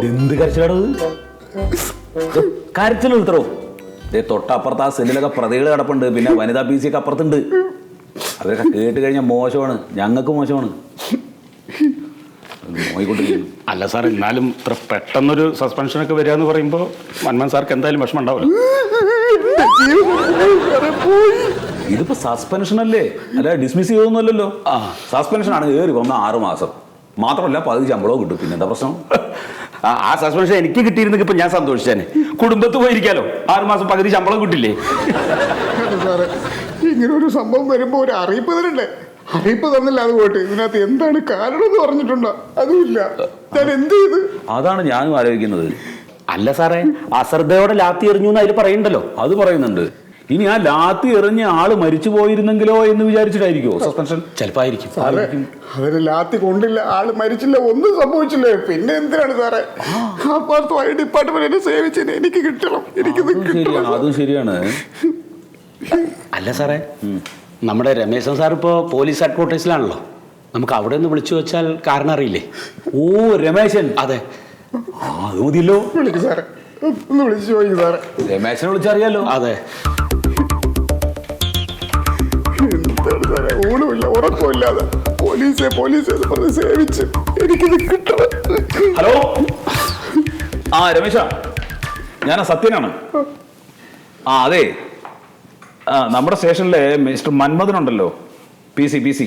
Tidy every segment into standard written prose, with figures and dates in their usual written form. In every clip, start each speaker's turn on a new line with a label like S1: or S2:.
S1: എന്ത് കരച്ചിലാണത്? കരച്ചിൽ നിർത്തറോ? തൊട്ടപ്പുറത്ത് ആ സെല്ലിലൊക്കെ പ്രതികൾ കിടപ്പുണ്ട്, പിന്നെ വനിതാ PC ഒക്കെ അപ്പുറത്തുണ്ട്. അവരൊക്കെ കേട്ട് കഴിഞ്ഞാൽ മോശമാണ്, ഞങ്ങൾക്ക് മോശമാണ്.
S2: അല്ല സാർ, എന്നാലും ഇത്ര പെട്ടെന്നൊരു സസ്പെൻഷനൊക്കെ വരിക എന്ന് പറയുമ്പോൾ മന്മൻ സാർക്ക് എന്തായാലും വിഷമം ഉണ്ടാവില്ല.
S1: ഇതിപ്പോ സസ്പെൻഷൻ അല്ലേ, അല്ല ഡിസ്മിസ് ചെയ്തൊന്നുമല്ലല്ലോ. സസ്പെൻഷൻ ആണ്, കയറി വന്ന 6 മാസം മാത്രമല്ല 10 ശമ്പളവും കിട്ടും. പിന്നെ എന്താ പ്രശ്നം?
S2: ആ സസ്പെൻഷൻ എനിക്ക് കിട്ടിയിരുന്നെങ്കിൽ ഇപ്പൊ ഞാൻ സന്തോഷിച്ചേനെ. കുടുംബത്ത് പോയിരിക്കാലോ, 6 മാസം പകുതി ശമ്പളം കിട്ടില്ലേ?
S3: സാറേ, ഇങ്ങനെ ഒരു സംഭവം വരുമ്പോ ഒരു അറിയിപ്പ് തരണ്ടേ? അറിയിപ്പ് തന്നില്ല, അത് പോയിട്ട് ഇതിനകത്ത് എന്താണ് കാരണം എന്ന് പറഞ്ഞിട്ടുണ്ടോ? അതുമില്ല. ഞാൻ എന്ത് ചെയ്ത്?
S1: അതാണ് ഞാനും ആലോചിക്കുന്നത്.
S2: അല്ല സാറേ, അശ്രദ്ധയോടെ ലാത്തി എറിഞ്ഞു എന്ന് അതിൽ പറയുന്നുണ്ടല്ലോ.
S1: അത് പറയുന്നുണ്ട്. ഇനി ആ ലാത്തി എറിഞ്ഞ ആള് മരിച്ചു പോയിരുന്നെങ്കിലോ എന്ന് വിചാരിച്ചിട്ടായിരിക്കോ സസ്പെൻഷൻ?
S2: ചിലപ്പോ ആയിരിക്കും.
S3: അവര് ലാത്തി കൊണ്ടില്ല, ആള് മരിച്ചില്ല, ഒന്നും സംഭവിച്ചില്ലേ, പിന്നെ എന്തിനാണ് സാറേ ആ ഡിപ്പാർട്ട്മെന്റ് സേവിച്ചതിന് എനിക്ക് കിട്ടണം.
S1: അതും ശരിയാണ്.
S2: അല്ല സാറേ, നമ്മുടെ രമേശൻ സാർ ഇപ്പോൾ പോലീസ് ഹെഡ്ക്വാർട്ടേഴ്സിലാണല്ലോ. നമുക്ക് അവിടെ ഒന്ന് വിളിച്ചു വെച്ചാൽ കാരണം അറിയില്ലേ?
S1: ഓ, രമേശൻ.
S2: അതെ,
S1: അത് മതിയല്ലോ.
S3: വിളിക്കും സാറേ, ഒന്ന് വിളിച്ചു പോയി സാറേ.
S1: രമേശനെ വിളിച്ചറിയാലോ.
S2: അതെ.
S3: എന്താണ് സാറേ, ഊണുമില്ല ഉറക്കമില്ലാതെ പോലീസ് പറഞ്ഞ് സേവിച്ച് എനിക്കിത് കിട്ടണം.
S1: ഹലോ, ആ രമേശ, ഞാൻ സത്യനാണ്. അതെ, നമ്മുടെ സ്റ്റേഷനിലെ മിസ്റ്റർ മന്മഥനുണ്ടല്ലോ, PC.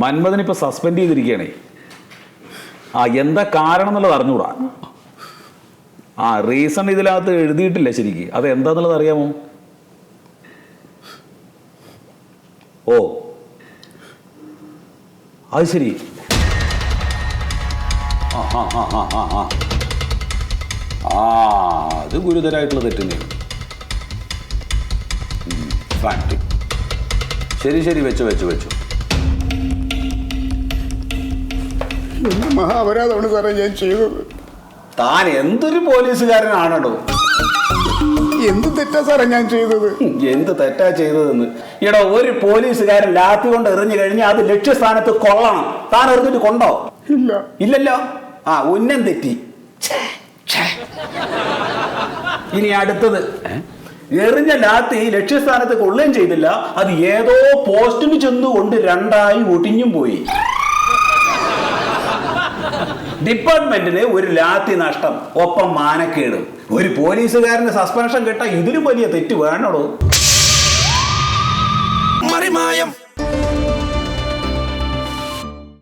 S1: മന്മഥൻ ഇപ്പൊ സസ്പെൻഡ് ചെയ്തിരിക്കുകയാണേ. എന്താ കാരണം എന്നുള്ളത് അറിഞ്ഞൂടാ. റീസൺ ഇതിനകത്ത് എഴുതിയിട്ടില്ല ശരിക്ക്. അത് എന്താന്നുള്ളത് അറിയാമോ? ഓ, അത് ശരി. അത് ഗുരുതരായിട്ടുള്ള തെറ്റന്നെയാണ്. ഫാക്ട്. ശരി, വെച്ചു.
S3: എന്ത് മഹാപരാധമാണ് സാറേ ഞാൻ ചെയ്തത്?
S1: താൻ എന്തൊരു പോലീസുകാരനാണോ?
S3: എന്ത് തെറ്റാ സാറേ ഞാൻ ചെയ്തത്?
S1: എന്ത് തെറ്റാ ചെയ്തതെന്ന്? ഇവിടെ ഒരു പോലീസുകാരൻ ലാത്തി കൊണ്ട് എറിഞ്ഞു കഴിഞ്ഞാൽ അത് ലക്ഷ്യസ്ഥാനത്ത് കൊള്ളണം. താൻ എറിഞ്ഞിട്ട് കൊണ്ടോ? ഇല്ലല്ലോ. ഉന്നം തെറ്റി. ഇനി അടുത്തത്, എറിഞ്ഞ ലാത്തി ലക്ഷ്യസ്ഥാനത്ത് കൊള്ളുകയും ചെയ്തില്ല, അത് ഏതോ പോസ്റ്റിന് ചെന്നുകൊണ്ട് 2ആയി ഒടിഞ്ഞും പോയി. ഡിപ്പാർട്ട്മെന്റിന് ഒരു ലാത്തി നഷ്ടം, ഒപ്പം മാനക്കേടും. ഒരു പോലീസുകാരന് സസ്പെൻഷൻ കിട്ടാൻ ഇതിലും വലിയ തെറ്റ് വേണോ?
S4: മറിമായം.